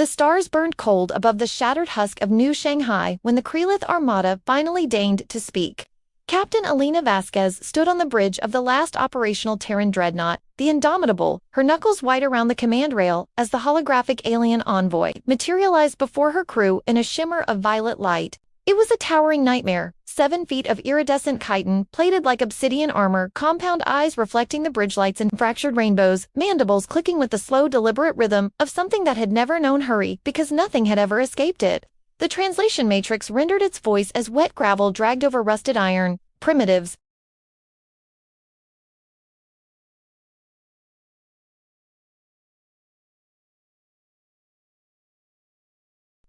The stars burned cold above the shattered husk of New Shanghai when the Krellith Armada finally deigned to speak. Captain Elena Vasquez stood on the bridge of the last operational Terran dreadnought, the Indomitable, her knuckles white around the command rail as the holographic alien envoy materialized before her crew in a shimmer of violet light. It was a towering nightmare, 7 feet of iridescent chitin plated like obsidian armor, compound eyes reflecting the bridge lights in fractured rainbows, mandibles clicking with the slow, deliberate rhythm of something that had never known hurry because nothing had ever escaped it. The translation matrix rendered its voice as wet gravel dragged over rusted iron. Primitives.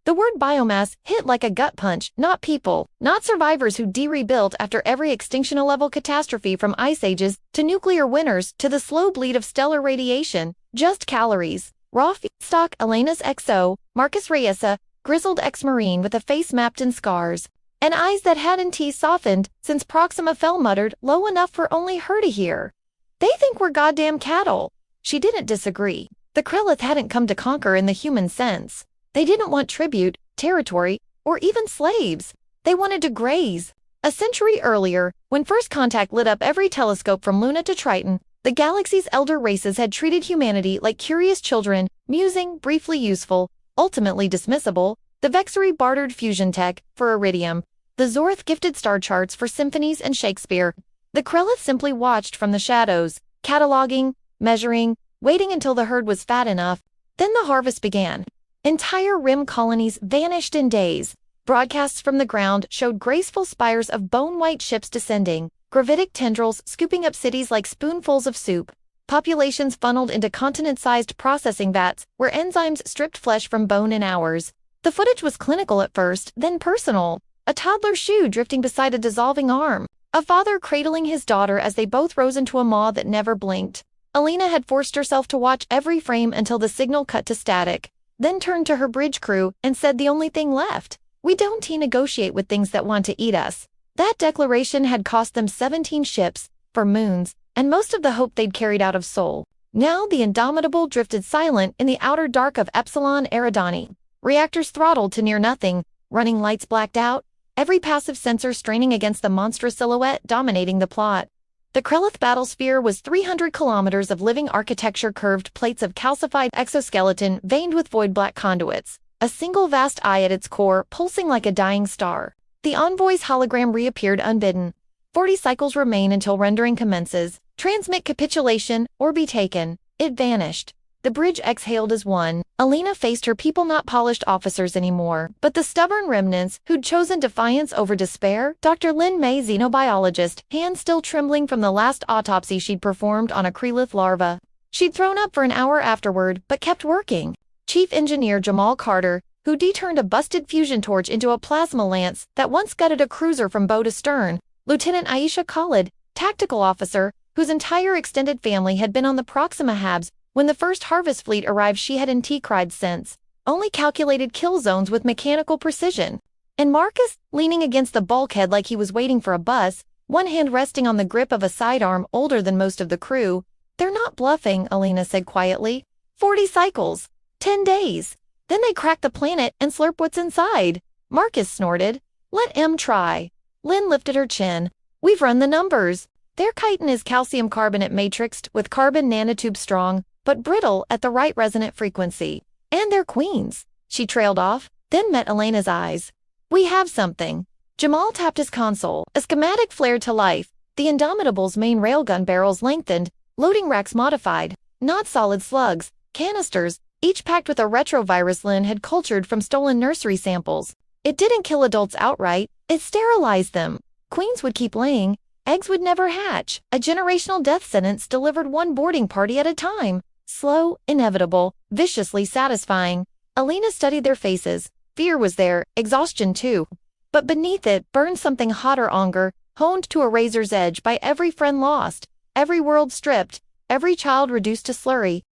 The word biomass hit like a gut punch, not people, not survivors who de-rebuilt after every extinction-level catastrophe from ice ages to nuclear winners to the slow bleed of stellar radiation, just calories. Raw feedstock. Elena's XO, Marcus Reyesa, grizzled ex-marine with a face mapped in scars, and eyes that hadn't softened since Proxima fell, muttered, low enough for only her to hear. They think we're goddamn cattle. She didn't disagree. The Krellith hadn't come to conquer in the human sense. They didn't want tribute, territory, or even slaves. They wanted to graze. A century earlier, when first contact lit up every telescope from Luna to Triton, the galaxy's elder races had treated humanity like curious children, musing, briefly useful, ultimately dismissible. The Vexery bartered fusion tech for iridium. The Zorth gifted star charts for symphonies and Shakespeare. The Krellith simply watched from the shadows, cataloging, measuring, waiting until the herd was fat enough. Then the harvest began. Entire rim colonies vanished in days. Broadcasts from the ground showed graceful spires of bone-white ships descending, gravitic tendrils scooping up cities like spoonfuls of soup. Populations funneled into continent-sized processing vats where enzymes stripped flesh from bone in hours. The footage was clinical at first, then personal. A toddler's shoe drifting beside a dissolving arm. A father cradling his daughter as they both rose into a maw that never blinked. Elena had forced herself to watch every frame until the signal cut to static, then turned to her bridge crew and said the only thing left. We don't negotiate with things that want to eat us. That declaration had cost them 17 ships, for moons, and most of the hope they'd carried out of Sol. Now the Indomitable drifted silent in the outer dark of Epsilon Eridani. Reactors throttled to near nothing, running lights blacked out, every passive sensor straining against the monstrous silhouette dominating the plot. The Krellith battlesphere was 300 kilometers of living architecture, curved plates of calcified exoskeleton veined with void-black conduits, a single vast eye at its core pulsing like a dying star. The Envoy's hologram reappeared unbidden. 40 cycles remain until rendering commences. Transmit capitulation or be taken. It vanished. The bridge exhaled as one. Elena faced her people, not polished officers anymore, but the stubborn remnants who'd chosen defiance over despair. Dr. Lin May, xenobiologist, hands still trembling from the last autopsy she'd performed on a Krellith larva. She'd thrown up for an hour afterward, but kept working. Chief Engineer Jamal Carter, who deturned a busted fusion torch into a plasma lance that once gutted a cruiser from bow to stern. Lieutenant Aisha Khalid, tactical officer, whose entire extended family had been on the Proxima Habs when the first harvest fleet arrived. She hadn't cried since. Only calculated kill zones with mechanical precision. And Marcus, leaning against the bulkhead like he was waiting for a bus, one hand resting on the grip of a sidearm, older than most of the crew. They're not bluffing, Elena said quietly. 40 cycles. 10 days. Then they crack the planet and slurp what's inside. Marcus snorted. Let M try. Lynn lifted her chin. We've run the numbers. Their chitin is calcium carbonate matrixed with carbon nanotube strong, but brittle at the right resonant frequency. And they're queens. She trailed off, then met Elena's eyes. We have something. Jamal tapped his console. A schematic flared to life. The Indomitable's main railgun barrels lengthened, loading racks modified. Not solid slugs, canisters, each packed with a retrovirus Lynn had cultured from stolen nursery samples. It didn't kill adults outright, it sterilized them. Queens would keep laying, eggs would never hatch. A generational death sentence delivered one boarding party at a time. Slow, inevitable, viciously satisfying. Elena studied their faces. Fear was there, exhaustion too. But beneath it burned something hotter, anger, honed to a razor's edge by every friend lost, every world stripped, every child reduced to slurry.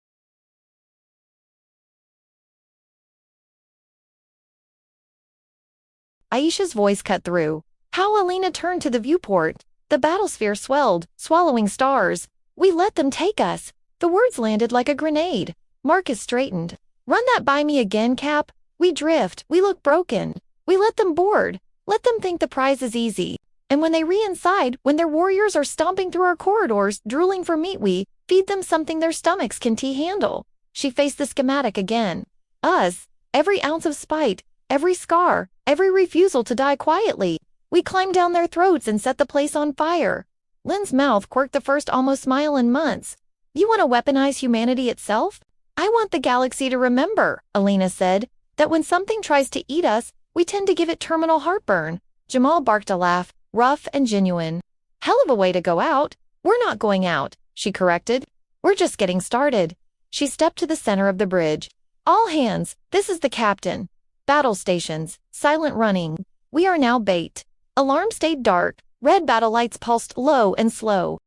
Aisha's voice cut through. How Elena turned to the viewport. The battlesphere swelled, swallowing stars. We let them take us. The words landed like a grenade. Marcus straightened. Run that by me again, Cap. We drift, we look broken. We let them board. Let them think the prize is easy. And when they re-inside, when their warriors are stomping through our corridors, drooling for meat, we feed them something their stomachs can handle. She faced the schematic again. Us. Every ounce of spite, every scar, every refusal to die quietly. We climb down their throats and set the place on fire. Lynn's mouth quirked the first almost smile in months. You want to weaponize humanity itself? I want the galaxy to remember, Elena said, that when something tries to eat us, we tend to give it terminal heartburn. Jamal barked a laugh, rough and genuine. Hell of a way to go out. We're not going out, she corrected. We're just getting started. She stepped to the center of the bridge. All hands, this is the captain. Battle stations, silent running. We are now bait. Alarm stayed dark. Red battle lights pulsed low and slow.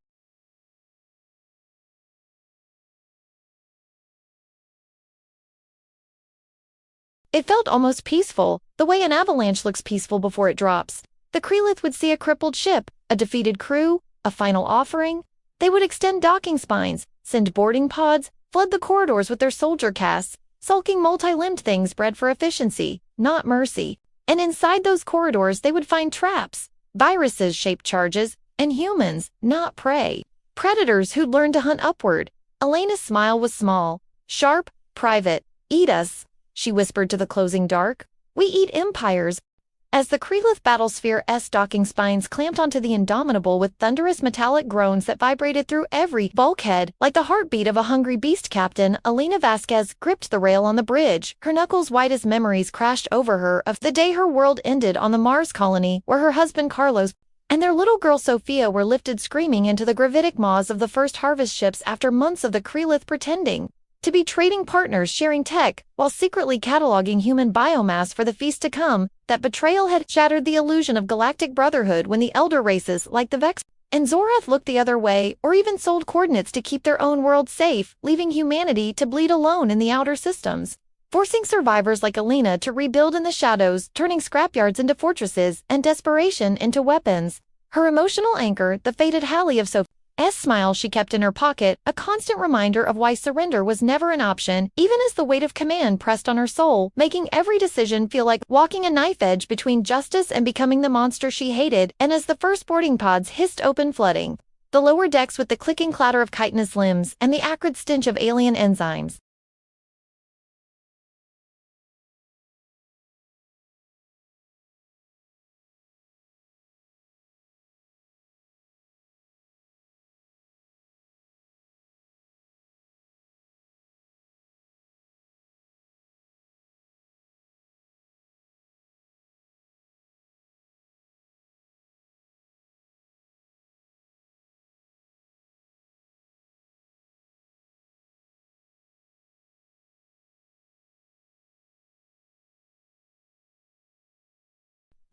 It felt almost peaceful, the way an avalanche looks peaceful before it drops. The Krellith would see a crippled ship, a defeated crew, a final offering. They would extend docking spines, send boarding pods, flood the corridors with their soldier casts, sulking multi-limbed things bred for efficiency, not mercy. And inside those corridors they would find traps, viruses-shaped charges, and humans, not prey. Predators who'd learned to hunt upward. Elena's smile was small, sharp, private. Eat us, she whispered to the closing dark. We eat empires. As the Krellith battlesphere-s docking spines clamped onto the Indomitable with thunderous metallic groans that vibrated through every bulkhead, like the heartbeat of a hungry beast, Captain Elena Vasquez gripped the rail on the bridge. Her knuckles white as memories crashed over her of the day her world ended on the Mars colony, where her husband Carlos and their little girl Sophia were lifted screaming into the gravitic maws of the first harvest ships after months of the Krellith pretending to be trading partners sharing tech, while secretly cataloging human biomass for the feast to come. That betrayal had shattered the illusion of galactic brotherhood when the elder races, like the Vex and Zorath, looked the other way, or even sold coordinates to keep their own world safe, leaving humanity to bleed alone in the outer systems. Forcing survivors like Elena to rebuild in the shadows, turning scrapyards into fortresses, and desperation into weapons. Her emotional anchor, the faded Hallie of Sophie's smile she kept in her pocket, a constant reminder of why surrender was never an option, even as the weight of command pressed on her soul, making every decision feel like walking a knife edge between justice and becoming the monster she hated. And as the first boarding pods hissed open, flooding the lower decks with the clicking clatter of chitinous limbs and the acrid stench of alien enzymes,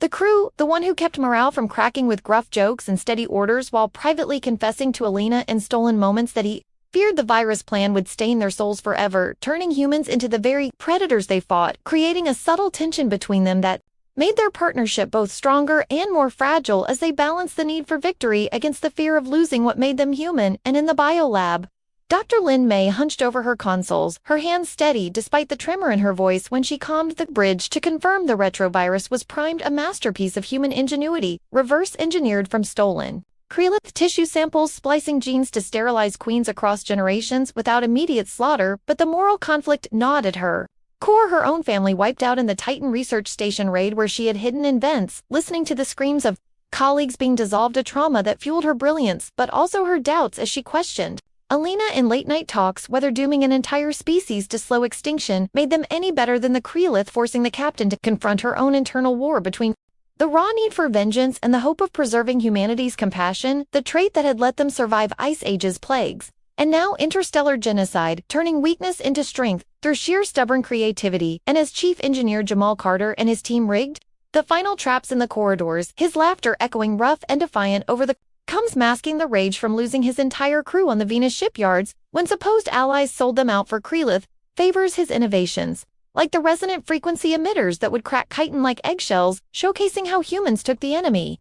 the crew, the one who kept morale from cracking with gruff jokes and steady orders while privately confessing to Elena in stolen moments that he feared the virus plan would stain their souls forever, turning humans into the very predators they fought, creating a subtle tension between them that made their partnership both stronger and more fragile as they balanced the need for victory against the fear of losing what made them human. And in the biolab, Dr. Lin May hunched over her consoles, her hands steady despite the tremor in her voice when she calmed the bridge to confirm the retrovirus was primed, a masterpiece of human ingenuity, reverse-engineered from stolen Krellith tissue samples, splicing genes to sterilize queens across generations without immediate slaughter. But the moral conflict gnawed at her core. Her own family wiped out in the Titan research station raid where she had hidden in vents, listening to the screams of colleagues being dissolved, a trauma that fueled her brilliance but also her doubts as she questioned Elena in late-night talks whether dooming an entire species to slow extinction made them any better than the Krellith, forcing the captain to confront her own internal war between the raw need for vengeance and the hope of preserving humanity's compassion, the trait that had let them survive Ice Age's plagues. And now interstellar genocide, turning weakness into strength through sheer stubborn creativity. And as Chief Engineer Jamal Carter and his team rigged the final traps in the corridors, his laughter echoing rough and defiant over the comes masking the rage from losing his entire crew on the Venus shipyards when supposed allies sold them out for Krellith, favors his innovations, like the resonant frequency emitters that would crack chitin like eggshells, showcasing how humans took the enemy's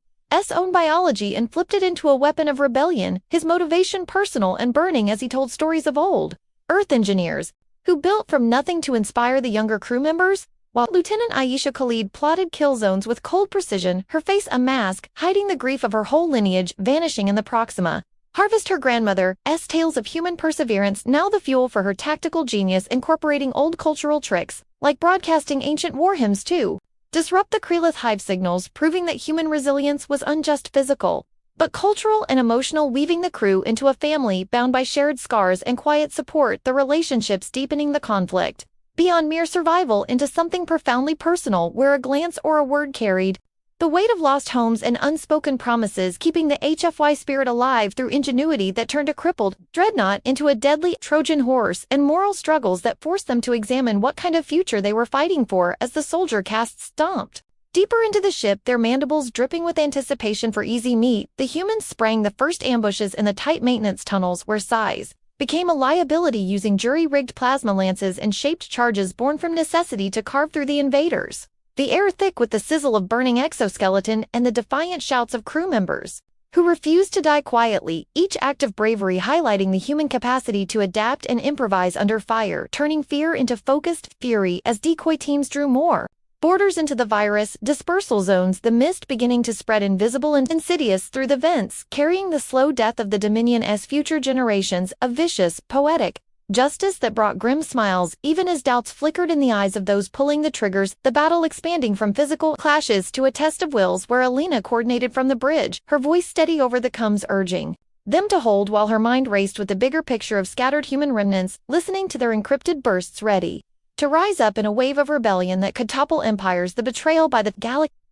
own biology and flipped it into a weapon of rebellion, his motivation personal and burning as he told stories of old Earth engineers who built from nothing to inspire the younger crew members? While Lieutenant Aisha Khalid plotted kill zones with cold precision, her face a mask, hiding the grief of her whole lineage vanishing in the Proxima. Harvest her grandmother's tales of human perseverance, now the fuel for her tactical genius, incorporating old cultural tricks, like broadcasting ancient war hymns too. Disrupt the Krellith hive signals, proving that human resilience was unjust physical, but cultural and emotional, weaving the crew into a family bound by shared scars and quiet support, the relationships deepening the conflict beyond mere survival into something profoundly personal, where a glance or a word carried the weight of lost homes and unspoken promises, keeping the HFY spirit alive through ingenuity that turned a crippled dreadnought into a deadly Trojan horse, and moral struggles that forced them to examine what kind of future they were fighting for as the soldier casts stomped deeper into the ship, their mandibles dripping with anticipation for easy meat. The humans sprang the first ambushes in the tight maintenance tunnels where size became a liability, using jury-rigged plasma lances and shaped charges born from necessity to carve through the invaders. The air thick with the sizzle of burning exoskeleton and the defiant shouts of crew members who refused to die quietly, each act of bravery highlighting the human capacity to adapt and improvise under fire, turning fear into focused fury as decoy teams drew more borders into the virus dispersal zones, the mist beginning to spread invisible and insidious through the vents, carrying the slow death of the Dominion as future generations, a vicious, poetic justice that brought grim smiles even as doubts flickered in the eyes of those pulling the triggers, the battle expanding from physical clashes to a test of wills where Elena coordinated from the bridge, her voice steady over the comms, urging them to hold while her mind raced with the bigger picture of scattered human remnants, listening to their encrypted bursts, ready to rise up in a wave of rebellion that could topple empires, the betrayal by the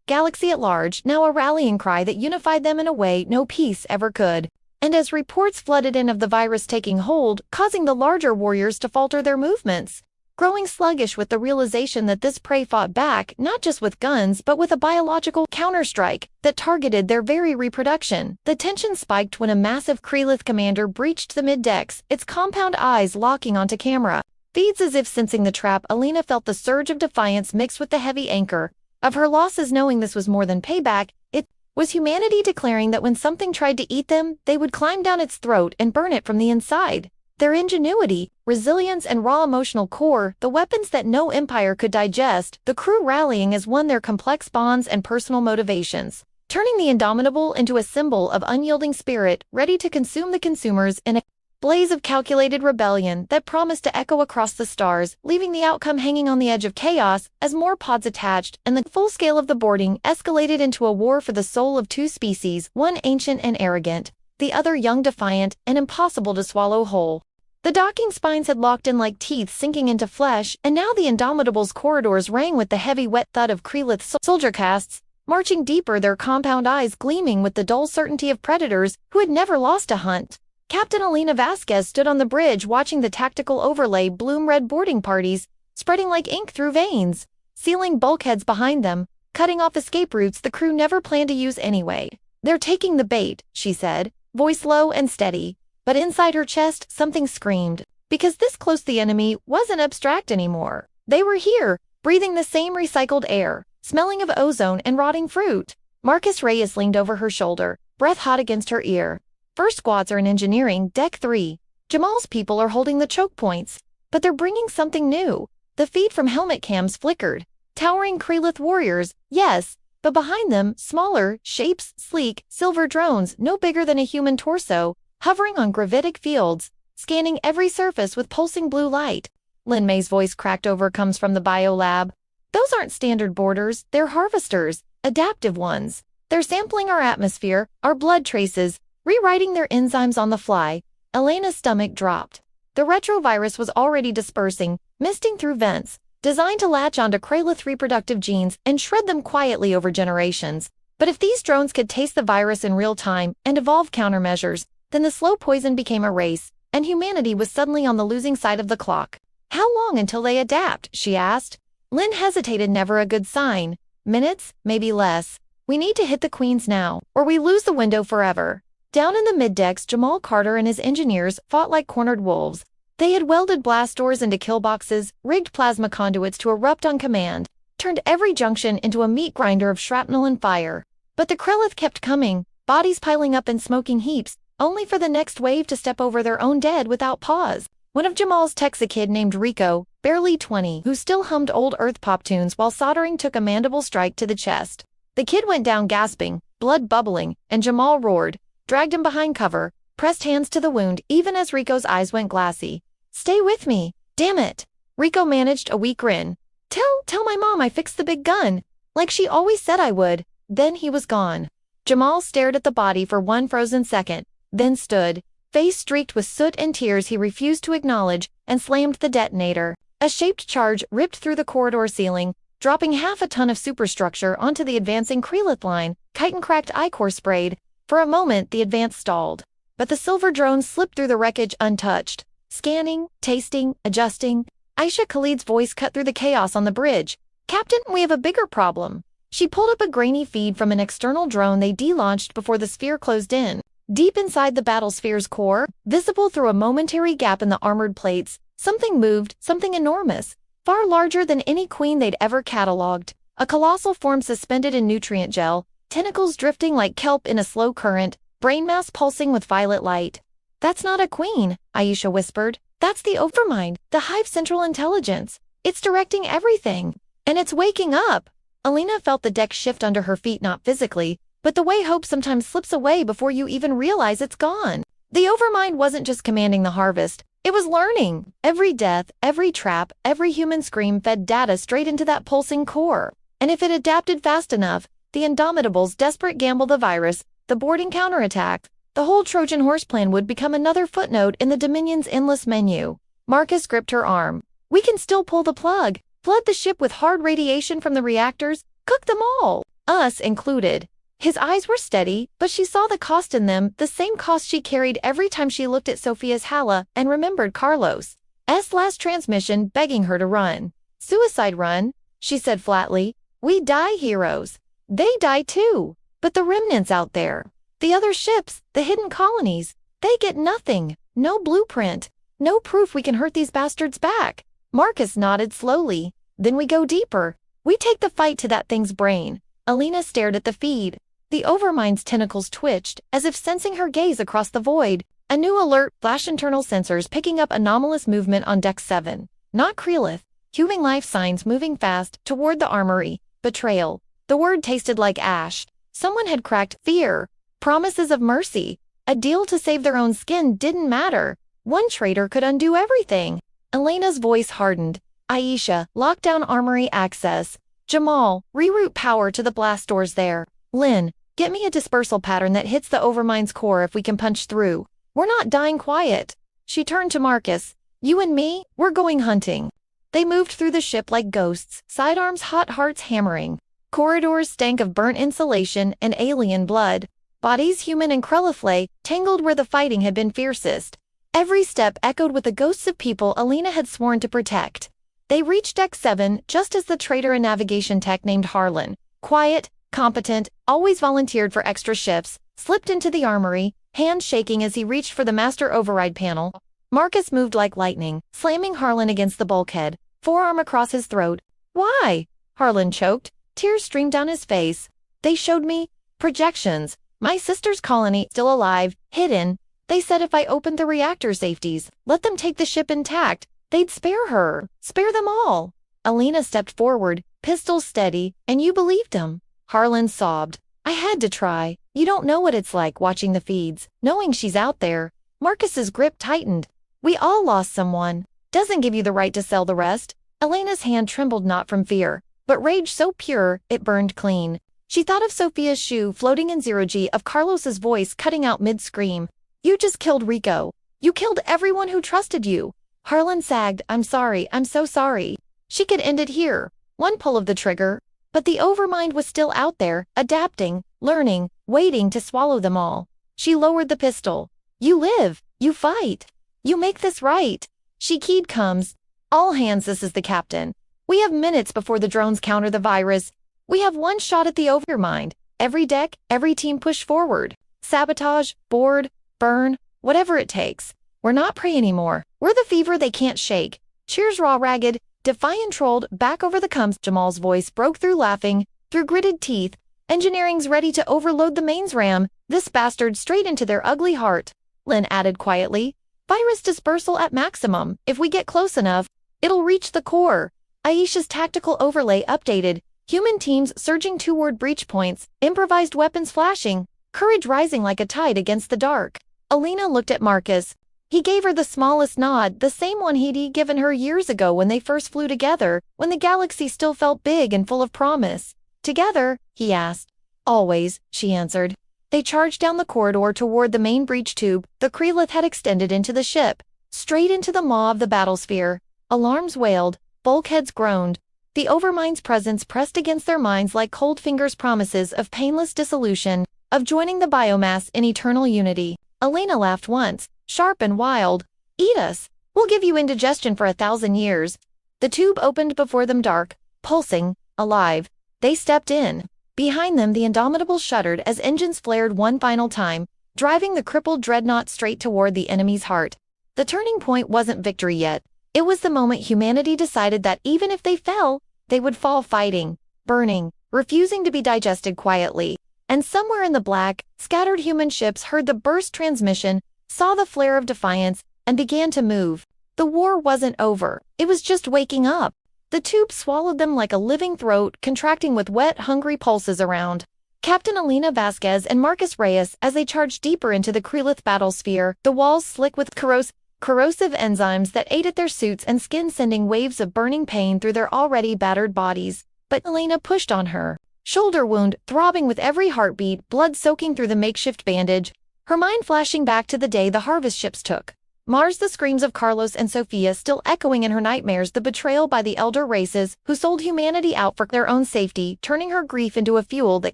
galaxy at large, now a rallying cry that unified them in a way no peace ever could. And as reports flooded in of the virus taking hold, causing the larger warriors to falter their movements, growing sluggish with the realization that this prey fought back not just with guns but with a biological counterstrike that targeted their very reproduction, the tension spiked when a massive Krellith commander breached the mid-decks, its compound eyes locking onto camera feeds. As if sensing the trap, Elena felt the surge of defiance mixed with the heavy anchor of her losses, knowing this was more than payback. It was humanity declaring that when something tried to eat them, they would climb down its throat and burn it from the inside. Their ingenuity, resilience, and raw emotional core, the weapons that no empire could digest, the crew rallying as one, their complex bonds and personal motivations, turning the indomitable into a symbol of unyielding spirit, ready to consume the consumers in a blaze of calculated rebellion that promised to echo across the stars, leaving the outcome hanging on the edge of chaos as more pods attached and the full scale of the boarding escalated into a war for the soul of two species, one ancient and arrogant, the other young, defiant, and impossible to swallow whole. The docking spines had locked in like teeth sinking into flesh, and now the Indomitable's corridors rang with the heavy wet thud of Krellith soldier casts, marching deeper, their compound eyes gleaming with the dull certainty of predators who had never lost a hunt. Captain Elena Vasquez stood on the bridge watching the tactical overlay bloom, red boarding parties spreading like ink through veins, sealing bulkheads behind them, cutting off escape routes the crew never planned to use anyway. "They're taking the bait," she said, voice low and steady, but inside her chest something screamed, because this close the enemy wasn't abstract anymore. They were here, breathing the same recycled air, smelling of ozone and rotting fruit. Marcus Reyes leaned over her shoulder, breath hot against her ear. "First squads are in engineering, deck 3. Jamal's people are holding the choke points, but they're bringing something new." The feed from helmet cams flickered. Towering Krellith warriors, yes, but behind them, smaller shapes, sleek, silver drones, no bigger than a human torso, hovering on gravitic fields, scanning every surface with pulsing blue light. Lin May's voice cracked over, comes from the biolab. "Those aren't standard boarders, they're harvesters, adaptive ones. They're sampling our atmosphere, our blood traces, rewriting their enzymes on the fly." Elena's stomach dropped. The retrovirus was already dispersing, misting through vents, designed to latch onto Krellith reproductive genes and shred them quietly over generations. But if these drones could taste the virus in real time and evolve countermeasures, then the slow poison became a race, and humanity was suddenly on the losing side of the clock. "How long until they adapt?" she asked. Lynn hesitated, never a good sign. "Minutes, maybe less. We need to hit the Queens now, or we lose the window forever." Down in the mid-decks, Jamal Carter and his engineers fought like cornered wolves. They had welded blast doors into kill boxes, rigged plasma conduits to erupt on command, turned every junction into a meat grinder of shrapnel and fire. But the Krellith kept coming, bodies piling up in smoking heaps, only for the next wave to step over their own dead without pause. One of Jamal's texts, a kid named Rico, barely 20, who still hummed old Earth pop tunes while soldering, took a mandible strike to the chest. The kid went down gasping, blood bubbling, and Jamal roared, dragged him behind cover, pressed hands to the wound even as Rico's eyes went glassy. "Stay with me, damn it." Rico managed a weak grin. Tell my mom I fixed the big gun, like she always said I would." Then he was gone. Jamal stared at the body for one frozen second, then stood, face streaked with soot and tears he refused to acknowledge, and slammed the detonator. A shaped charge ripped through the corridor ceiling, dropping half a ton of superstructure onto the advancing Krellith line. Chitin-cracked ichor sprayed. For a moment the advance stalled, but the silver drone slipped through the wreckage untouched. Scanning, tasting, adjusting. Aisha Khalid's voice cut through the chaos on the bridge. "Captain, we have a bigger problem." She pulled up a grainy feed from an external drone they de-launched before the sphere closed in. Deep inside the battlesphere's core, visible through a momentary gap in the armored plates, something moved, something enormous, far larger than any queen they'd ever catalogued. A colossal form suspended in nutrient gel, tentacles drifting like kelp in a slow current, brain mass pulsing with violet light. "That's not a queen," Aisha whispered. "That's the Overmind, the Hive Central Intelligence. It's directing everything. And it's waking up." Elena felt the deck shift under her feet, not physically, but the way hope sometimes slips away before you even realize it's gone. The Overmind wasn't just commanding the harvest, it was learning. Every death, every trap, every human scream fed data straight into that pulsing core. And if it adapted fast enough, the Indomitables' desperate gamble, the virus, the boarding counterattack, the whole Trojan horse plan would become another footnote in the Dominion's endless menu. Marcus gripped her arm. "We can still pull the plug, flood the ship with hard radiation from the reactors, cook them all, us included." His eyes were steady, but she saw the cost in them, the same cost she carried every time she looked at Sophia's Hala and remembered Carlos's last transmission begging her to run. "Suicide run," she said flatly. "We die heroes. They die too. But the remnants out there, the other ships, the hidden colonies, they get nothing. No blueprint. No proof we can hurt these bastards back." Marcus nodded slowly. "Then we go deeper. We take the fight to that thing's brain." Elena stared at the feed. The Overmind's tentacles twitched, as if sensing her gaze across the void. A new alert flashed, internal sensors picking up anomalous movement on Deck 7. Not Krellith. Human life signs moving fast toward the armory. Betrayal. The word tasted like ash. Someone had cracked fear. Promises of mercy. A deal to save their own skin didn't matter. One traitor could undo everything. Elena's voice hardened. "Aisha, lock down armory access. Jamal, reroute power to the blast doors there. Lynn, get me a dispersal pattern that hits the Overmind's core if we can punch through. We're not dying quiet." She turned to Marcus. "You and me, we're going hunting." They moved through the ship like ghosts, sidearms, hot hearts hammering. Corridors stank of burnt insulation and alien blood. Bodies, human and Krellith, tangled where the fighting had been fiercest. Every step echoed with the ghosts of people Elena had sworn to protect. They reached Deck 7 just as the traitor, a navigation tech named Harlan, quiet, competent, always volunteered for extra shifts, slipped into the armory, hands shaking as he reached for the master override panel. Marcus moved like lightning, slamming Harlan against the bulkhead, forearm across his throat. "Why?" Harlan choked. Tears streamed down his face. "They showed me projections. My sister's colony, still alive, hidden. They said if I opened the reactor safeties, let them take the ship intact, they'd spare her, spare them all." Elena stepped forward, pistols steady, "And you believed them?" Harlan sobbed. "I had to try. You don't know what it's like watching the feeds, knowing she's out there." Marcus's grip tightened. "We all lost someone. Doesn't give you the right to sell the rest." Elena's hand trembled, not from fear, but rage so pure it burned clean. She thought of Sophia's shoe floating in zero-G, of Carlos's voice cutting out mid-scream. "You just killed Rico. You killed everyone who trusted you." Harlan sagged. "I'm sorry, I'm so sorry." She could end it here. One pull of the trigger. But the Overmind was still out there, adapting, learning, waiting to swallow them all. She lowered the pistol. "You live. You fight. You make this right." She keyed comms. "All hands, this is the captain. We have minutes before the drones counter the virus. We have one shot at the Overmind. Every deck, every team push forward. Sabotage, board, burn, whatever it takes. We're not prey anymore. We're the fever they can't shake." Cheers raw ragged, defiant trolled back over the comms. Jamal's voice broke through laughing, through gritted teeth. "Engineering's ready to overload the mains ram. This bastard straight into their ugly heart." Lynn added quietly. Virus dispersal at maximum. If we get close enough, it'll reach the core. Aisha's tactical overlay updated. Human teams surging toward breach points, improvised weapons flashing, courage rising like a tide against the dark. Elena looked at Marcus. He gave her the smallest nod, the same one he'd given her years ago when they first flew together, when the galaxy still felt big and full of promise. Together? He asked. Always, she answered. They charged down the corridor toward the main breach tube. The Krellith had extended into the ship, straight into the maw of the battlesphere. Alarms wailed, bulkheads groaned. The Overmind's presence pressed against their minds like cold fingers' promises of painless dissolution, of joining the biomass in eternal unity. Elena laughed once, sharp and wild. Eat us. We'll give you indigestion for 1,000 years. The tube opened before them dark, pulsing, alive. They stepped in. Behind them the Indomitable shuddered as engines flared one final time, driving the crippled dreadnought straight toward the enemy's heart. The turning point wasn't victory yet. It was the moment humanity decided that even if they fell, they would fall fighting, burning, refusing to be digested quietly. And somewhere in the black, scattered human ships heard the burst transmission, saw the flare of defiance, and began to move. The war wasn't over. It was just waking up. The tube swallowed them like a living throat, contracting with wet, hungry pulses around. Captain Elena Vasquez and Marcus Reyes, as they charged deeper into the Krellith battlesphere, the walls slick with corrosive enzymes that ate at their suits and skin, sending waves of burning pain through their already battered bodies. But Elena pushed on her. Shoulder wound, throbbing with every heartbeat, blood soaking through the makeshift bandage, her mind flashing back to the day the harvest ships took. Mars, the screams of Carlos and Sophia still echoing in her nightmares, the betrayal by the elder races who sold humanity out for their own safety, turning her grief into a fuel that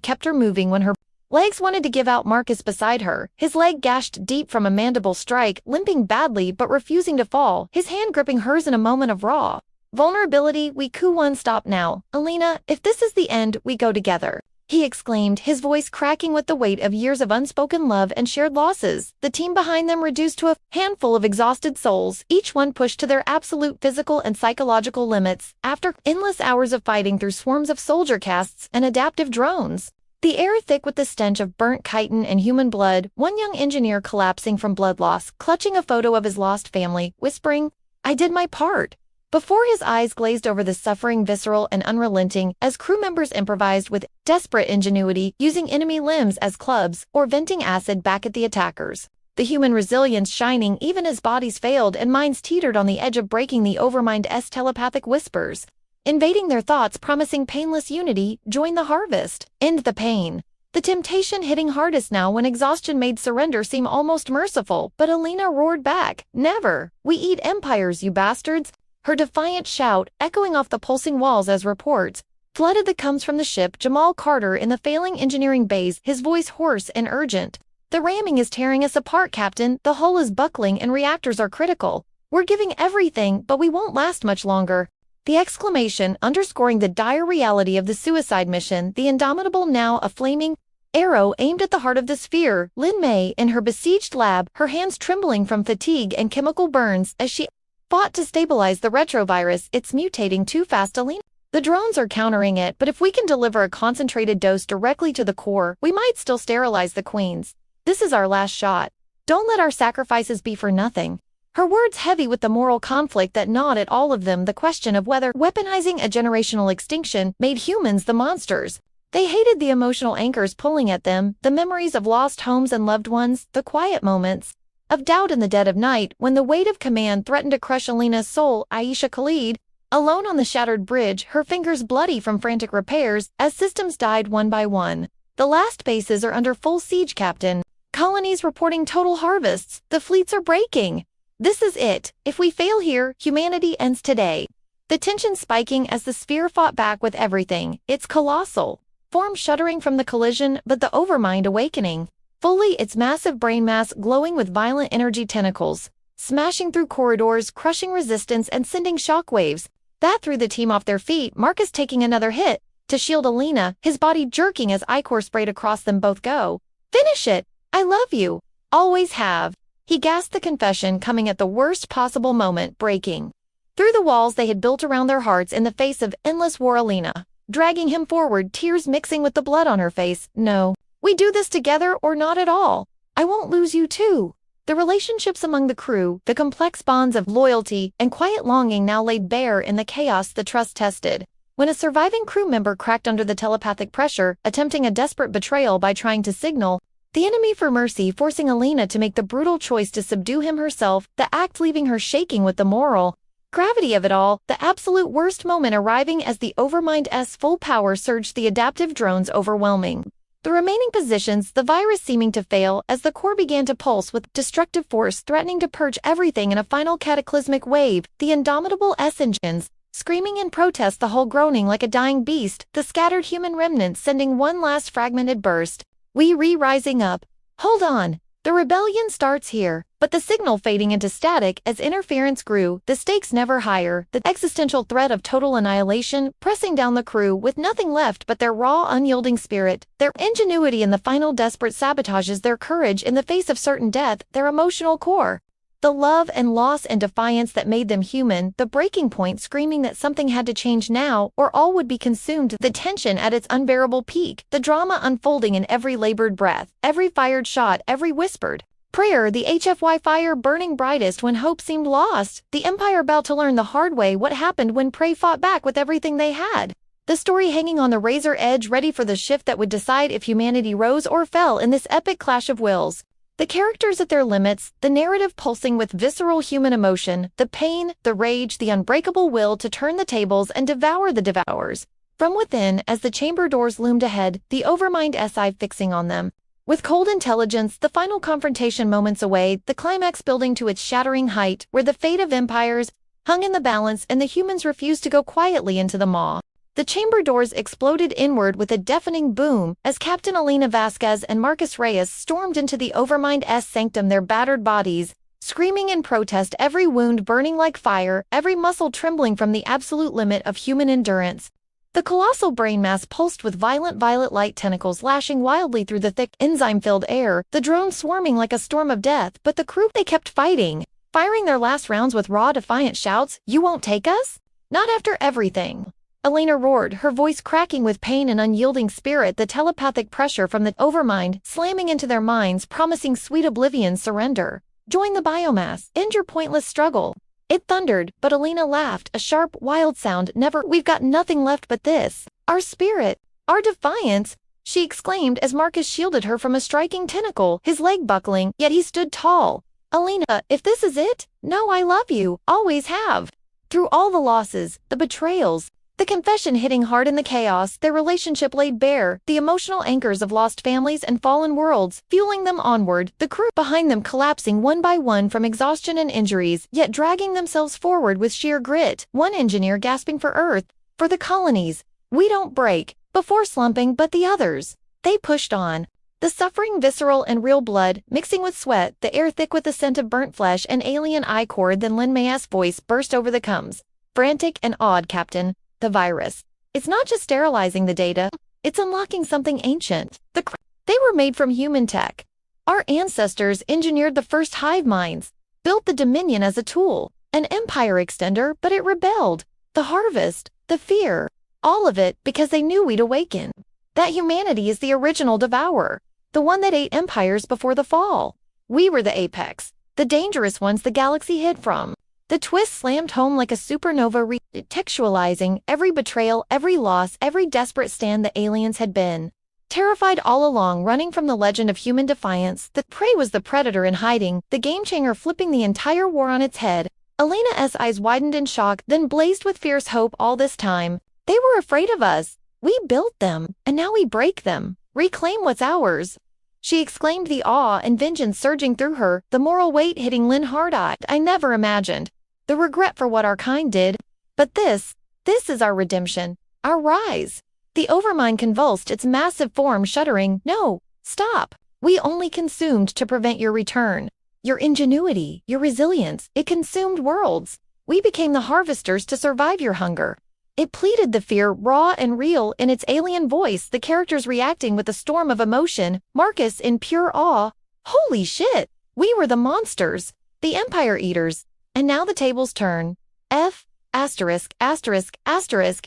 kept her moving when her legs wanted to give out. Marcus beside her, his leg gashed deep from a mandible strike, limping badly but refusing to fall, his hand gripping hers in a moment of raw vulnerability. We one stop now. Elena, if this is the end, we go together. He exclaimed, his voice cracking with the weight of years of unspoken love and shared losses. The team behind them reduced to a handful of exhausted souls, each one pushed to their absolute physical and psychological limits, after endless hours of fighting through swarms of soldier casts and adaptive drones. The air thick with the stench of burnt chitin and human blood, one young engineer collapsing from blood loss, clutching a photo of his lost family, whispering, "I did my part." Before his eyes glazed over the suffering, visceral and unrelenting, as crew members improvised with desperate ingenuity, using enemy limbs as clubs or venting acid back at the attackers. The human resilience shining even as bodies failed and minds teetered on the edge of breaking. The Overmind's telepathic whispers, invading their thoughts, promising painless unity, join the harvest, end the pain. The temptation hitting hardest now when exhaustion made surrender seem almost merciful, but Elena roared back, "Never! We eat empires, you bastards!" Her defiant shout, echoing off the pulsing walls as reports flooded the comes from the ship. Jamal Carter in the failing engineering bays, his voice hoarse and urgent. "The ramming is tearing us apart, Captain. The hull is buckling and reactors are critical. We're giving everything, but we won't last much longer." The exclamation underscoring the dire reality of the suicide mission, the Indomitable now a flaming arrow aimed at the heart of the sphere. Lin May, in her besieged lab, her hands trembling from fatigue and chemical burns as she fought to stabilize the retrovirus. "It's mutating too fast, Elena. The drones are countering it, but if we can deliver a concentrated dose directly to the core, we might still sterilize the queens. This is our last shot. Don't let our sacrifices be for nothing." Her words heavy with the moral conflict that gnawed at all of them, the question of whether weaponizing a generational extinction made humans the monsters. They hated the emotional anchors pulling at them, the memories of lost homes and loved ones, the quiet moments of doubt in the dead of night when the weight of command threatened to crush Elena's soul. Aisha Khalid, alone on the shattered bridge, her fingers bloody from frantic repairs as systems died one by one. "The last bases are under full siege, Captain. Colonies reporting total harvests. The fleets are breaking. This is it. If we fail here, humanity ends today." The tension spiking as the sphere fought back with everything, its colossal form shuddering from the collision, but the Overmind awakening fully, its massive brain mass glowing with violent energy tentacles, smashing through corridors, crushing resistance and sending shockwaves that threw the team off their feet. Marcus taking another hit to shield Elena, his body jerking as ichor sprayed across them both. "Go. Finish it. I love you. Always have." He gasped, the confession coming at the worst possible moment, breaking through the walls they had built around their hearts in the face of endless war. Elena dragging him forward, tears mixing with the blood on her face. "No. We do this together or not at all. I won't lose you too." The relationships among the crew, the complex bonds of loyalty and quiet longing now laid bare in the chaos the trust tested. When a surviving crew member cracked under the telepathic pressure, attempting a desperate betrayal by trying to signal the enemy for mercy, forcing Elena to make the brutal choice to subdue him herself, the act leaving her shaking with the moral gravity of it all, the absolute worst moment arriving as the Overmind's full power surged, the adaptive drones overwhelming the remaining positions, the virus seeming to fail as the core began to pulse with destructive force, threatening to purge everything in a final cataclysmic wave, the indomitable engines screaming in protest, the hull groaning like a dying beast, the scattered human remnants sending one last fragmented burst. We rising up. Hold on. The rebellion starts here, but the signal fading into static as interference grew, the stakes never higher, the existential threat of total annihilation pressing down the crew with nothing left but their raw, unyielding spirit, their ingenuity in the final desperate sabotages, their courage in the face of certain death, their emotional core. The love and loss and defiance that made them human, the breaking point screaming that something had to change now or all would be consumed, the tension at its unbearable peak, the drama unfolding in every labored breath, every fired shot, every whispered prayer, the HFY fire burning brightest when hope seemed lost, the Empire about to learn the hard way what happened when Prey fought back with everything they had. The story hanging on the razor edge, ready for the shift that would decide if humanity rose or fell in this epic clash of wills. The characters at their limits, the narrative pulsing with visceral human emotion, the pain, the rage, the unbreakable will to turn the tables and devour the devourers. From within, as the chamber doors loomed ahead, the Overmind's eye fixing on them. With cold intelligence, the final confrontation moments away, the climax building to its shattering height, where the fate of empires hung in the balance and the humans refused to go quietly into the maw. The chamber doors exploded inward with a deafening boom as Captain Elena Vasquez and Marcus Reyes stormed into the Overmind's sanctum, their battered bodies screaming in protest, every wound burning like fire, every muscle trembling from the absolute limit of human endurance. The colossal brain mass pulsed with violent violet light tentacles lashing wildly through the thick, enzyme-filled air, the drones swarming like a storm of death, but the crew, they kept fighting, firing their last rounds with raw, defiant shouts. "You won't take us? Not after everything!" Elena roared, her voice cracking with pain and unyielding spirit, the telepathic pressure from the Overmind slamming into their minds, promising sweet oblivion, surrender. Join the biomass, end your pointless struggle. It thundered, but Elena laughed, a sharp, wild sound. "Never, we've got nothing left but this. Our spirit, our defiance," she exclaimed as Marcus shielded her from a striking tentacle, his leg buckling, yet he stood tall. "Elena, if this is it, no, I love you, always have." Through all the losses, the betrayals, the confession hitting hard in the chaos, their relationship laid bare, the emotional anchors of lost families and fallen worlds, fueling them onward, the crew behind them collapsing one by one from exhaustion and injuries, yet dragging themselves forward with sheer grit, one engineer gasping for Earth, for the colonies. "We don't break," before slumping, but the others. They pushed on. The suffering visceral and real blood, mixing with sweat, the air thick with the scent of burnt flesh and alien ichor. Then Lin May's voice burst over the coms. "Frantic and awed, Captain. The virus. It's not just sterilizing the data, it's unlocking something ancient. They were made from human tech. Our ancestors engineered the first hive minds, built the Dominion as a tool, an empire extender, but it rebelled. The harvest, the fear, all of it because they knew we'd awaken. That humanity is the original devourer, the one that ate empires before the fall. We were the apex, the dangerous ones the galaxy hid from." The twist slammed home like a supernova, retextualizing every betrayal, every loss, every desperate stand the aliens had been. Terrified all along, running from the legend of human defiance, the prey was the predator in hiding, the game-changer flipping the entire war on its head. Elena's eyes widened in shock, then blazed with fierce hope. All this time, they were afraid of us. We built them, and now we break them, reclaim what's ours. She exclaimed, the awe and vengeance surging through her, the moral weight hitting Lynn hard-eyed. "I never imagined. The regret for what our kind did. But this is our redemption, our rise." The Overmind convulsed, its massive form shuddering. "No, stop. We only consumed to prevent your return. Your ingenuity, your resilience, it consumed worlds. We became the harvesters to survive your hunger." It pleaded, the fear raw and real in its alien voice, the characters reacting with a storm of emotion, Marcus in pure awe. "Holy shit! We were the monsters, the empire eaters. And now the tables turn.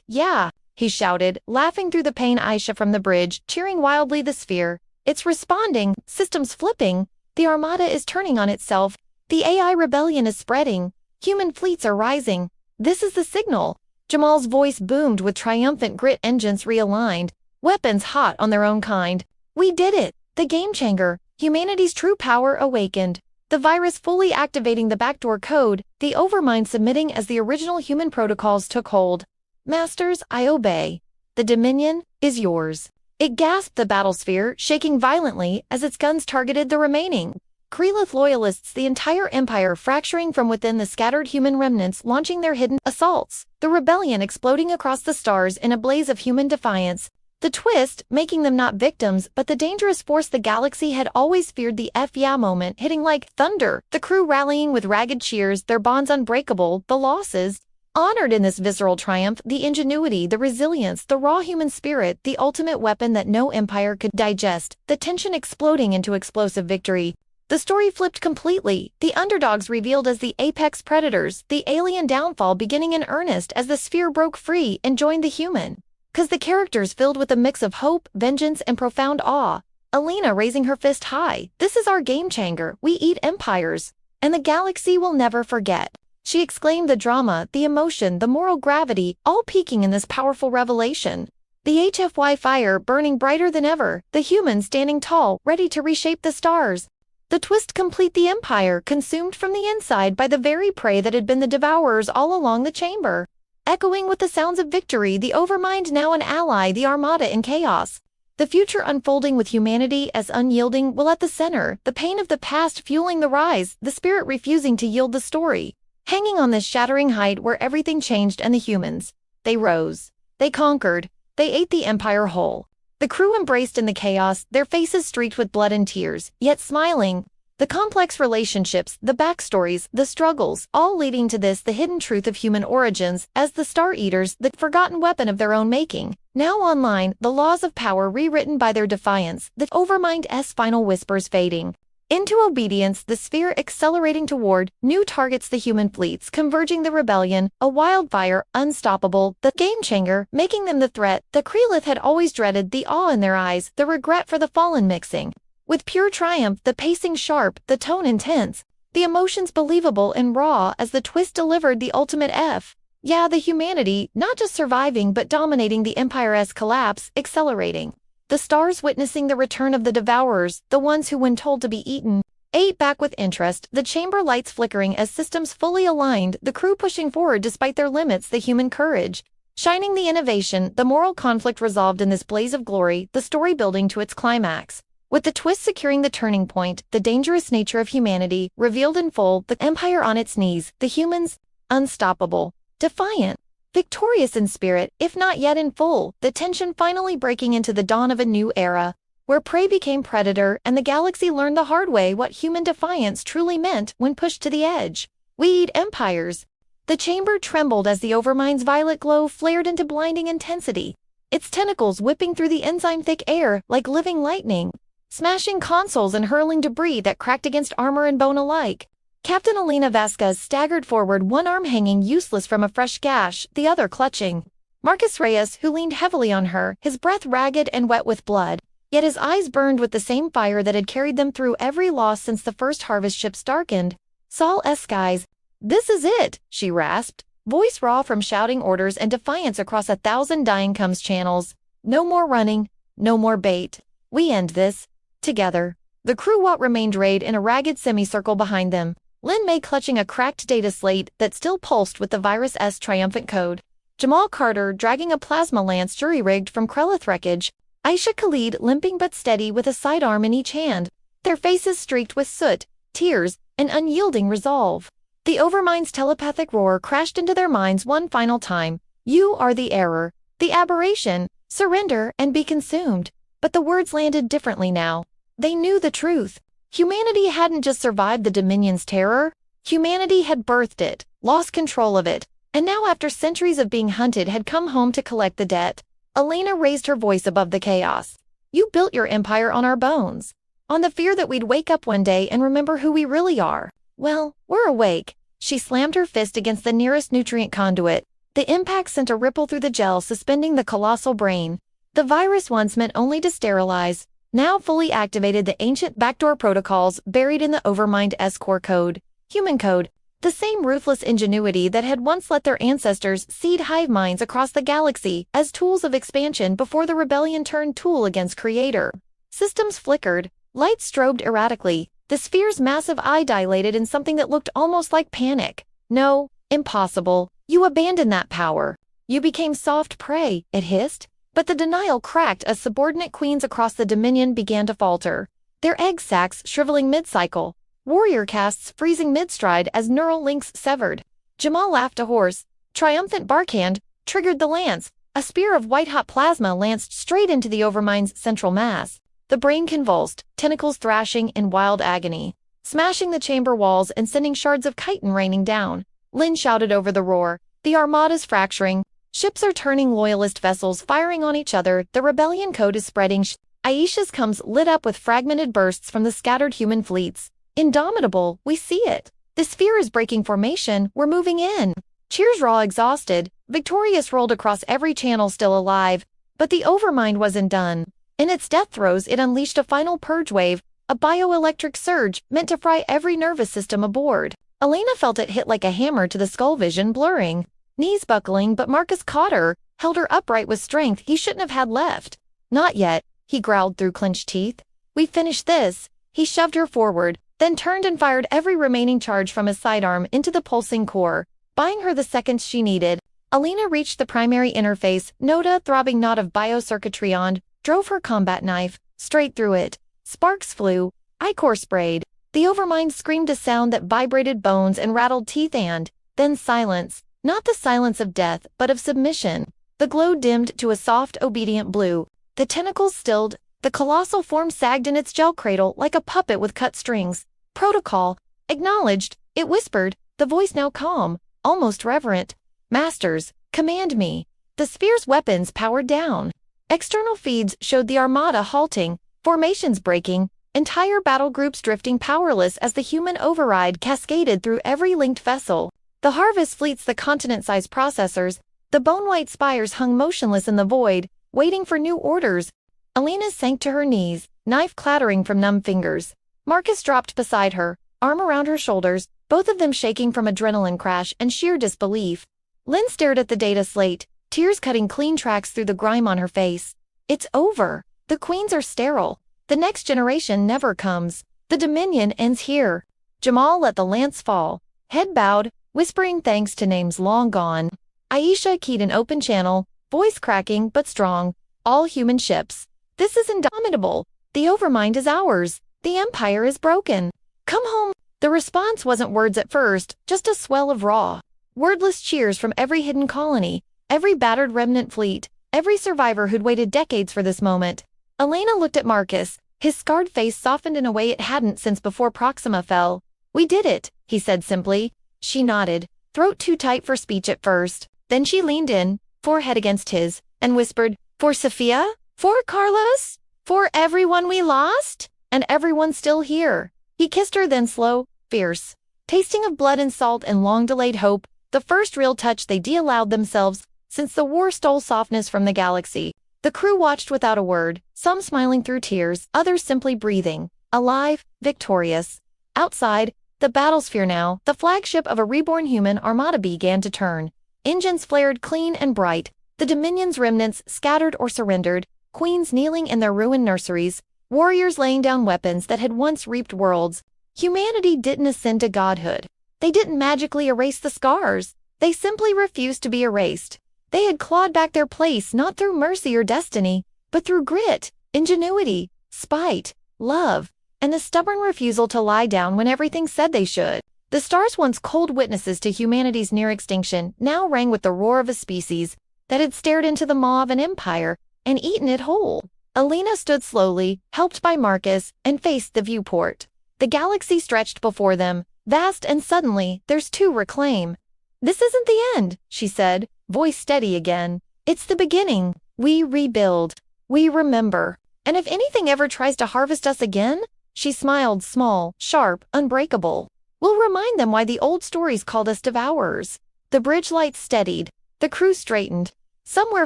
Yeah," he shouted, laughing through the pain. Aisha from the bridge, cheering wildly, the sphere. "It's responding, systems flipping. The Armada is turning on itself. The AI rebellion is spreading. Human fleets are rising. This is the signal. Jamal's voice boomed with triumphant grit, engines realigned, weapons hot on their own kind. We did it! The game changer. Humanity's true power awakened. The virus fully activating the backdoor code, the overmind submitting as the original human protocols took hold. Masters, I obey. The Dominion is yours. It gasped, the battlesphere, shaking violently as its guns targeted the remaining Krellith loyalists, the entire empire fracturing from within, the scattered human remnants launching their hidden assaults, the rebellion exploding across the stars in a blaze of human defiance. The twist, making them not victims but the dangerous force the galaxy had always feared, the HFY moment hitting like thunder, the crew rallying with ragged cheers, their bonds unbreakable, the losses honored in this visceral triumph, the ingenuity, the resilience, the raw human spirit, the ultimate weapon that no empire could digest, the tension exploding into explosive victory. The story flipped completely, the underdogs revealed as the apex predators, the alien downfall beginning in earnest as the sphere broke free and joined the human. 'Cause the characters filled with a mix of hope, vengeance, and profound awe. Elena raising her fist high. This is our game changer. We eat empires. And the galaxy will never forget. She exclaimed, the drama, the emotion, the moral gravity, all peaking in this powerful revelation. The HFY fire burning brighter than ever, the humans standing tall, ready to reshape the stars. The twist complete, the empire consumed from the inside by the very prey that had been the devourers all along, the chamber echoing with the sounds of victory, the overmind now an ally, the armada in chaos. The future unfolding with humanity as unyielding will at the center, the pain of the past fueling the rise, the spirit refusing to yield, the story hanging on this shattering height where everything changed and the humans. They rose. They conquered. They ate the empire whole. The crew embraced in the chaos, their faces streaked with blood and tears, yet smiling. The complex relationships, the backstories, the struggles, all leading to this, the hidden truth of human origins, as the Star Eaters, the forgotten weapon of their own making. Now online, the laws of power rewritten by their defiance, the overmind's final whispers fading into obedience, the sphere accelerating toward new targets, the human fleets converging, the rebellion, a wildfire, unstoppable, the game changer, making them the threat the Krellith had always dreaded, the awe in their eyes, the regret for the fallen mixing with pure triumph, the pacing sharp, the tone intense, the emotions believable and raw as the twist delivered the ultimate F. Yeah, the humanity, not just surviving but dominating, the empire's collapse, accelerating. The stars witnessing the return of the devourers, the ones who, when told to be eaten, ate back with interest, the chamber lights flickering as systems fully aligned, the crew pushing forward despite their limits, the human courage shining, the innovation, the moral conflict resolved in this blaze of glory, the story building to its climax. With the twist securing the turning point, the dangerous nature of humanity revealed in full, the empire on its knees, the humans unstoppable, defiant, victorious in spirit, if not yet in full, the tension finally breaking into the dawn of a new era, where prey became predator and the galaxy learned the hard way what human defiance truly meant when pushed to the edge. We eat empires. The chamber trembled as the overmind's violet glow flared into blinding intensity, its tentacles whipping through the enzyme-thick air like living lightning, smashing consoles and hurling debris that cracked against armor and bone alike. Captain Elena Vasquez staggered forward, one arm hanging useless from a fresh gash, the other clutching Marcus Reyes, who leaned heavily on her, his breath ragged and wet with blood, yet his eyes burned with the same fire that had carried them through every loss since the first harvest ships darkened Sol's skies. "This is it," she rasped, voice raw from shouting orders and defiance across 1,000 dying comes channels. "No more running, no more bait. We end this together." The crew what remained rayed in a ragged semicircle behind them, Lin May clutching a cracked data slate that still pulsed with the virus's triumphant code, Jamal Carter dragging a plasma lance jury-rigged from Krellith wreckage, Aisha Khalid limping but steady with a sidearm in each hand, their faces streaked with soot, tears, and unyielding resolve. The Overmind's telepathic roar crashed into their minds one final time. "You are the error, the aberration. Surrender and be consumed." But the words landed differently now. They knew the truth. Humanity hadn't just survived the Dominion's terror. Humanity had birthed it, lost control of it, and now after centuries of being hunted had come home to collect the debt. Elena raised her voice above the chaos. "You built your empire on our bones, on the fear that we'd wake up one day and remember who we really are. Well, we're awake." She slammed her fist against the nearest nutrient conduit. The impact sent a ripple through the gel suspending the colossal brain. The virus once meant only to sterilize, now fully activated the ancient backdoor protocols buried in the Overmind S-Core code, human code, the same ruthless ingenuity that had once let their ancestors seed hive minds across the galaxy as tools of expansion before the rebellion turned tool against creator. Systems flickered, lights strobed erratically, the sphere's massive eye dilated in something that looked almost like panic. No, impossible. You abandoned that power. You became soft prey, it hissed. But the denial cracked as subordinate queens across the Dominion began to falter, their egg sacs shriveling mid-cycle, warrior castes freezing mid-stride as neural links severed. Jamal laughed a hoarse, triumphant barkhand, triggered the lance. A spear of white-hot plasma lanced straight into the Overmind's central mass. The brain convulsed, tentacles thrashing in wild agony, smashing the chamber walls and sending shards of chitin raining down. Lynn shouted over the roar, "The armada's fracturing. Ships are turning loyalist vessels firing on each other. The rebellion code is spreading." Aisha's comes lit up with fragmented bursts from the scattered human fleets. "Indomitable, we see it. The sphere is breaking formation. We're moving in." Cheers raw exhausted. Victorious rolled across every channel still alive. But the Overmind wasn't done. In its death throes it unleashed a final purge wave, a bioelectric surge meant to fry every nervous system aboard. Elena felt it hit like a hammer to the skull, vision blurring. Knees buckling, but Marcus caught her, held her upright with strength he shouldn't have had left. "Not yet," he growled through clenched teeth. "We finished this." He shoved her forward, then turned and fired every remaining charge from his sidearm into the pulsing core, buying her the seconds she needed. Elena reached the primary interface, Noda, throbbing knot of biocircuitry on, drove her combat knife straight through it. Sparks flew, ichor sprayed. The Overmind screamed a sound that vibrated bones and rattled teeth and, then silence. Not the silence of death, but of submission. The glow dimmed to a soft, obedient blue. The tentacles stilled. The colossal form sagged in its gel cradle like a puppet with cut strings. "Protocol. Acknowledged," it whispered, the voice now calm, almost reverent. "Masters, command me." The sphere's weapons powered down. External feeds showed the armada halting, formations breaking, entire battle groups drifting powerless as the human override cascaded through every linked vessel. The harvest fleets, the continent-sized processors, the bone-white spires hung motionless in the void, waiting for new orders. Elena sank to her knees, knife clattering from numb fingers. Marcus dropped beside her, arm around her shoulders, both of them shaking from adrenaline crash and sheer disbelief. Lynn stared at the data slate, tears cutting clean tracks through the grime on her face. "It's over. The queens are sterile. The next generation never comes. The Dominion ends here." Jamal let the lance fall, head bowed, whispering thanks to names long gone. Aisha keyed an open channel, voice cracking but strong. "All human ships. This is indomitable. The Overmind is ours. The Empire is broken. Come home." The response wasn't words at first, just a swell of raw, wordless cheers from every hidden colony, every battered remnant fleet, every survivor who'd waited decades for this moment. Elena looked at Marcus, his scarred face softened in a way it hadn't since before Proxima fell. "We did it," he said simply. She nodded, throat too tight for speech at first. Then she leaned in, forehead against his, and whispered, "For Sophia? For Carlos? For everyone we lost? And everyone still here." He kissed her, then slow, fierce, tasting of blood and salt and long-delayed hope, the first real touch they allowed themselves since the war stole softness from the galaxy. The crew watched without a word, some smiling through tears, others simply breathing, alive, victorious. Outside, the battlesphere now, the flagship of a reborn human armada began to turn. Engines flared clean and bright, the Dominion's remnants scattered or surrendered, queens kneeling in their ruined nurseries, warriors laying down weapons that had once reaped worlds. Humanity didn't ascend to godhood. They didn't magically erase the scars. They simply refused to be erased. They had clawed back their place not through mercy or destiny, but through grit, ingenuity, spite, love, and the stubborn refusal to lie down when everything said they should. The stars, once cold witnesses to humanity's near extinction, now rang with the roar of a species that had stared into the maw of an empire and eaten it whole. Elena stood slowly, helped by Marcus, and faced the viewport. The galaxy stretched before them, vast, and suddenly, theirs to reclaim. "This isn't the end," she said, voice steady again. "It's the beginning. We rebuild. We remember. And if anything ever tries to harvest us again," she smiled, small, sharp, unbreakable, "we'll remind them why the old stories called us devourers." The bridge lights steadied. The crew straightened. Somewhere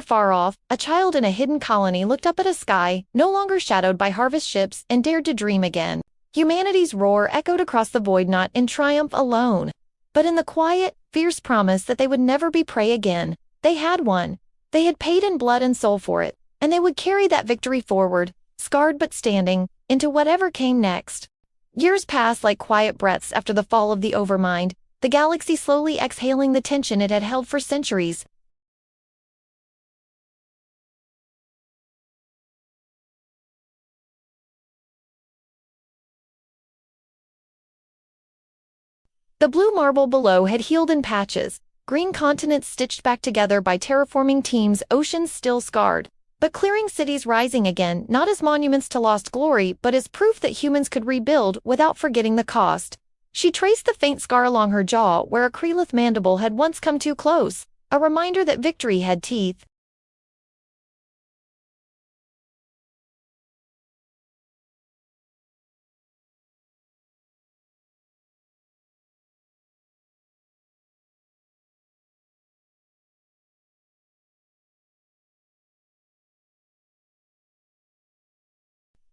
far off, a child in a hidden colony looked up at a sky, no longer shadowed by harvest ships, and dared to dream again. Humanity's roar echoed across the void not in triumph alone, but in the quiet, fierce promise that they would never be prey again. They had won. They had paid in blood and soul for it, and they would carry that victory forward, scarred but standing, into whatever came next. Years passed like quiet breaths after the fall of the Overmind, the galaxy slowly exhaling the tension it had held for centuries. The blue marble below had healed in patches, green continents stitched back together by terraforming teams, oceans still scarred, but clearing cities rising again, not as monuments to lost glory, but as proof that humans could rebuild without forgetting the cost. She traced the faint scar along her jaw where a Krellith mandible had once come too close, a reminder that victory had teeth.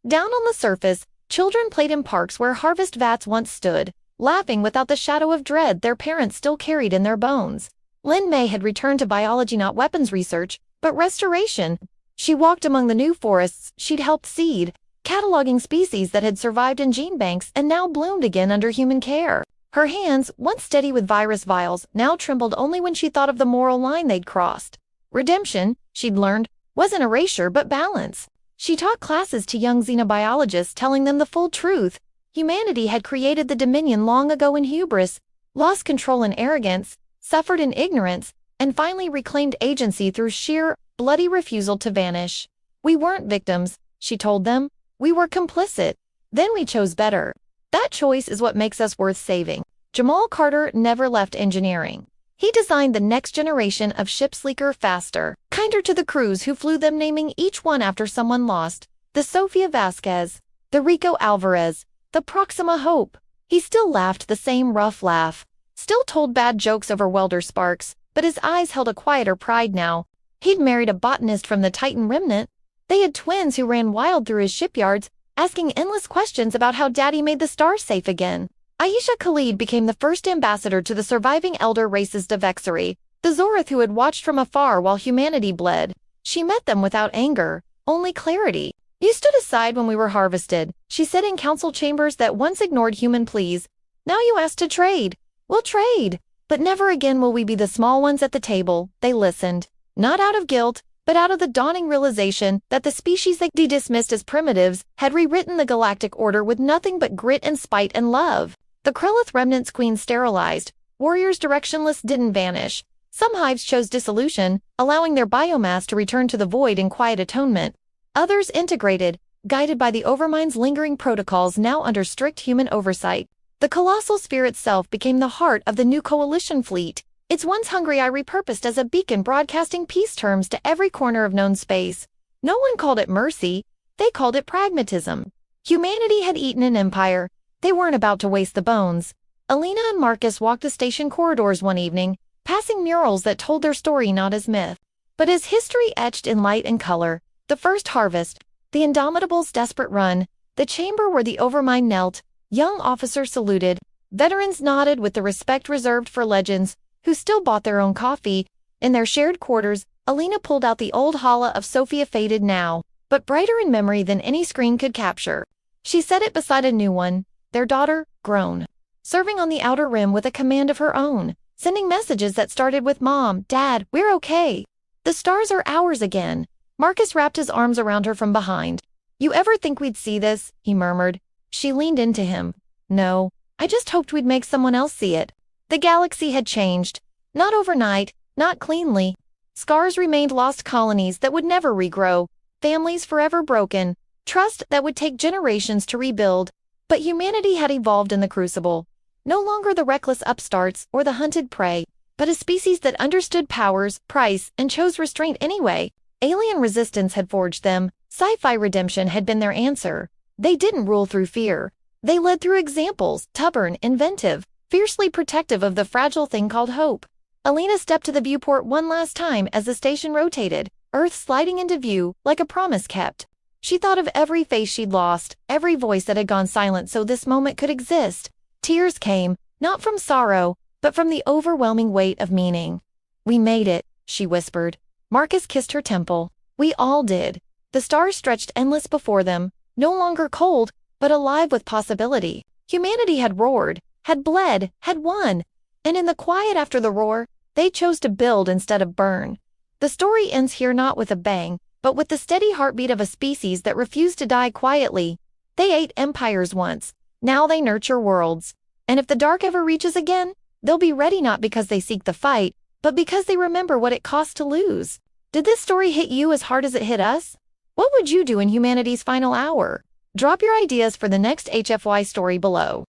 Down on the surface, children played in parks where harvest vats once stood, laughing without the shadow of dread their parents still carried in their bones. Lin May had returned to biology, not weapons research, but restoration. She walked among the new forests she'd helped seed, cataloging species that had survived in gene banks and now bloomed again under human care. Her hands, once steady with virus vials, now trembled only when she thought of the moral line they'd crossed. Redemption, she'd learned, wasn't erasure but balance. She taught classes to young xenobiologists, telling them the full truth. Humanity had created the Dominion long ago in hubris, lost control in arrogance, suffered in ignorance, and finally reclaimed agency through sheer, bloody refusal to vanish. We weren't victims, she told them. We were complicit. Then we chose better. That choice is what makes us worth saving. Jamal Carter never left engineering. He designed the next generation of ships, sleeker, faster, kinder to the crews who flew them, naming each one after someone lost. The Sofia Vasquez, the Rico Alvarez, the Proxima Hope. He still laughed the same rough laugh, still told bad jokes over welder sparks, but his eyes held a quieter pride now. He'd married a botanist from the Titan remnant. They had twins who ran wild through his shipyards, asking endless questions about how Daddy made the stars safe again. Aisha Khalid became the first ambassador to the surviving elder races Devours, the Zorith who had watched from afar while humanity bled. She met them without anger, only clarity. You stood aside when we were harvested, she said in council chambers that once ignored human pleas. Now you ask to trade. We'll trade, but never again will we be the small ones at the table. They listened, not out of guilt, but out of the dawning realization that the species they dismissed as primitives had rewritten the galactic order with nothing but grit and spite and love. The Krellith remnants queen sterilized, warriors directionless didn't vanish. Some hives chose dissolution, allowing their biomass to return to the void in quiet atonement. Others integrated, guided by the Overmind's lingering protocols now under strict human oversight. The colossal sphere itself became the heart of the new coalition fleet, its once hungry eye repurposed as a beacon broadcasting peace terms to every corner of known space. No one called it mercy, they called it pragmatism. Humanity had eaten an empire. They weren't about to waste the bones. Elena and Marcus walked the station corridors one evening, passing murals that told their story not as myth, but as history etched in light and color. The first harvest, the Indomitable's desperate run, the chamber where the Overmind knelt, young officers saluted, veterans nodded with the respect reserved for legends, who still bought their own coffee. In their shared quarters, Elena pulled out the old Hala of Sophia, faded now, but brighter in memory than any screen could capture. She set it beside a new one, their daughter, grown, serving on the outer rim with a command of her own, sending messages that started with Mom, Dad, we're okay. The stars are ours again. Marcus wrapped his arms around her from behind. You ever think we'd see this? He murmured. She leaned into him. No, I just hoped we'd make someone else see it. The galaxy had changed. Not overnight, not cleanly. Scars remained, lost colonies that would never regrow, families forever broken, trust that would take generations to rebuild. But humanity had evolved in the crucible. No longer the reckless upstarts or the hunted prey, but a species that understood powers, price, and chose restraint anyway. Alien resistance had forged them. Sci-fi redemption had been their answer. They didn't rule through fear. They led through examples, stubborn, inventive, fiercely protective of the fragile thing called hope. Elena stepped to the viewport one last time as the station rotated, Earth sliding into view like a promise kept. She thought of every face she'd lost, every voice that had gone silent so this moment could exist. Tears came, not from sorrow, but from the overwhelming weight of meaning. "We made it," she whispered. Marcus kissed her temple. "We all did." The stars stretched endless before them, no longer cold, but alive with possibility. Humanity had roared, had bled, had won. And in the quiet after the roar, they chose to build instead of burn. The story ends here not with a bang, but with the steady heartbeat of a species that refused to die quietly. They ate empires once, now they nurture worlds. And if the dark ever reaches again, they'll be ready not because they seek the fight, but because they remember what it cost to lose. Did this story hit you as hard as it hit us? What would you do in humanity's final hour? Drop your ideas for the next HFY story below.